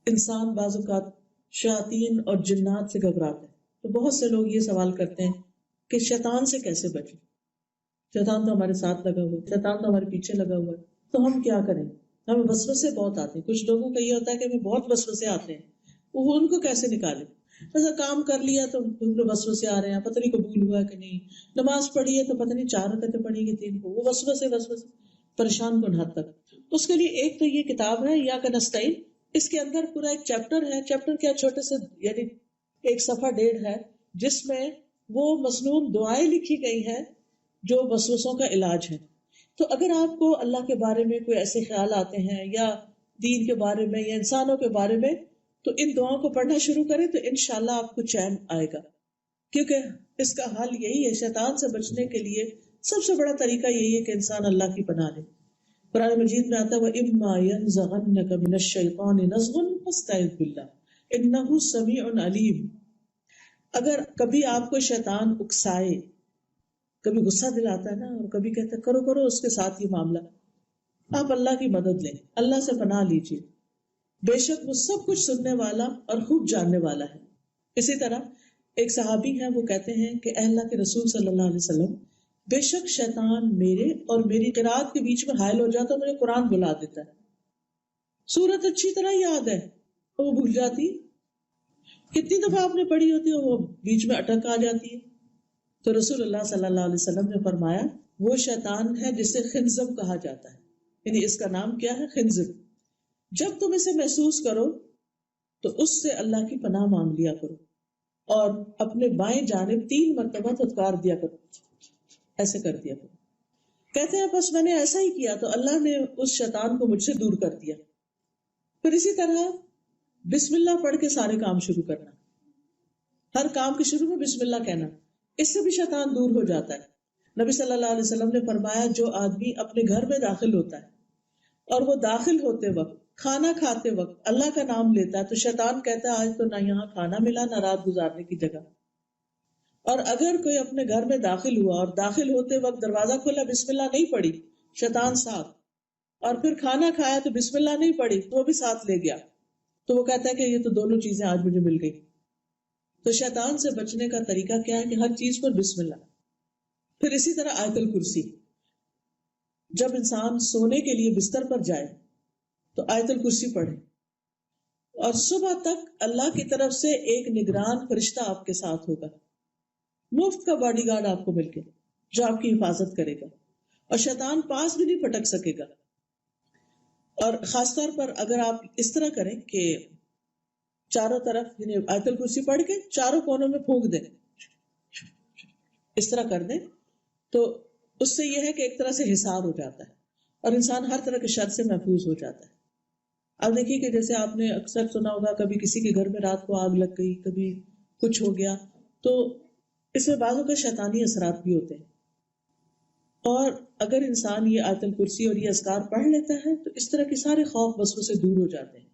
انسان بعض اوقات شیاطین اور جنات سے گھبراتے ہیں، تو بہت سے لوگ یہ سوال کرتے ہیں کہ شیطان سے کیسے بچیں؟ شیطان تو ہمارے ساتھ لگا ہوا ہے، شیطان تو ہمارے پیچھے لگا ہوا ہے، تو ہم کیا کریں؟ ہمیں وسوسے بہت آتے ہیں. کچھ لوگوں کا یہ ہوتا ہے کہ ہمیں بہت وسوسے آتے ہیں، وہ ان کو کیسے نکالیں؟ ایسا کام کر لیا تو وسوسے آ رہے ہیں، پتہ نہیں قبول ہوا کہ نہیں. نماز پڑھی ہے تو پتہ نہیں 4 رکعتیں پڑھی کہ 3 کو، وہ وسوسے پریشان کن حد تک. اس کے لیے ایک تو یہ کتاب ہے یا نستعین، اس کے اندر پورا ایک چیپٹر ہے. چیپٹر کیا، چھوٹے سے یعنی 1 صفحہ 1.5 ہے، جس میں وہ مسنون دعائیں لکھی گئی ہیں جو وسوسوں کا علاج ہے. تو اگر آپ کو اللہ کے بارے میں کوئی ایسے خیال آتے ہیں یا دین کے بارے میں یا انسانوں کے بارے میں، تو ان دعاؤں کو پڑھنا شروع کریں تو انشاءاللہ آپ کو چین آئے گا. کیونکہ اس کا حل یہی ہے، شیطان سے بچنے کے لیے سب سے بڑا طریقہ یہی ہے کہ انسان اللہ کی پناہ لے. قرآن مجید میں آتا ہے وَإِمَّا يَنزَغَنَّكَ مِنَ الشَّيْطَانِ نَزْغٌ فَاسْتَعِذْ بِاللَّهِ إِنَّهُ سَمِيعٌ عَلِيمٌ. اگر کبھی آپ کو شیطان اکسائے، کبھی غصہ دلاتا ہے نا، اور کبھی کہتا ہے کرو کرو اس کے ساتھ یہ معاملہ، آپ اللہ کی مدد لیں، اللہ سے پناہ لیجیے، بے شک وہ سب کچھ سننے والا اور خوب جاننے والا ہے. اسی طرح ایک صحابی ہیں، وہ کہتے ہیں کہ اے اللہ کے رسول صلی اللہ علیہ وسلم، بے شک شیطان میرے اور میری قرات کے بیچ میں حائل ہو جاتا ہے، مجھے قرآن بلا دیتا ہے، سورت اچھی طرح یاد ہے وہ بھول جاتی، کتنی دفعہ آپ نے پڑھی ہوتی ہے وہ بیچ میں اٹک آ جاتی ہے. تو رسول اللہ صلی اللہ علیہ وسلم نے فرمایا وہ شیطان ہے جسے خنزب کہا جاتا ہے، یعنی اس کا نام کیا ہے؟ خنزب. جب تم اسے محسوس کرو تو اس سے اللہ کی پناہ مانگ لیا کرو اور اپنے بائیں جانب 3 مرتبہ دھتکار دیا کرو، ایسے کر دیا کرو. کہتے ہیں بس میں نے ایسا ہی کیا تو اللہ نے اس شیطان کو مجھ سے دور کر دیا. پھر اسی طرح بسم اللہ پڑھ کے سارے کام شروع کرنا، ہر کام کے شروع میں بسم اللہ کہنا، اس سے بھی شیطان دور ہو جاتا ہے. نبی صلی اللہ علیہ وسلم نے فرمایا جو آدمی اپنے گھر میں داخل ہوتا ہے اور وہ داخل ہوتے وقت، کھانا کھاتے وقت اللہ کا نام لیتا ہے تو شیطان کہتا ہے آج تو نہ یہاں کھانا ملا نہ رات گزارنے کی جگہ. اور اگر کوئی اپنے گھر میں داخل ہوا اور داخل ہوتے وقت دروازہ کھولا بسم اللہ نہیں پڑھی، شیطان ساتھ، اور پھر کھانا کھایا تو بسم اللہ نہیں پڑھی، وہ بھی ساتھ لے گیا، تو وہ کہتا ہے کہ یہ تو دونوں چیزیں آج مجھے مل گئی. تو شیطان سے بچنے کا طریقہ کیا ہے کہ ہر چیز پر بسم اللہ. پھر اسی طرح آیت الکرسی، جب انسان سونے کے لیے بستر پر جائے تو آیت الکرسی پڑھے، اور صبح تک اللہ کی طرف سے ایک نگران فرشتہ آپ کے ساتھ ہوگا، مفت کا باڈی گارڈ آپ کو مل کے جو آپ کی حفاظت کرے گا، اور شیطان پاس بھی نہیں پھٹک سکے گا. اور خاص طور پر اگر آپ اس طرح کریں کہ چاروں طرف یعنی آیت الکرسی پڑھ کے چاروں کونوں میں پھونک دیں، اس طرح کر دیں، تو اس سے یہ ہے کہ ایک طرح سے حصار ہو جاتا ہے اور انسان ہر طرح کے شر سے محفوظ ہو جاتا ہے. اب دیکھیے کہ جیسے آپ نے اکثر سنا ہوگا کبھی کسی کے گھر میں رات کو آگ لگ گئی، کبھی کچھ ہو گیا، تو اس میں بعضوں کے شیطانی اثرات بھی ہوتے ہیں. اور اگر انسان یہ آیت الکرسی اور یہ اذکار پڑھ لیتا ہے تو اس طرح کے سارے خوف وسوسے دور ہو جاتے ہیں.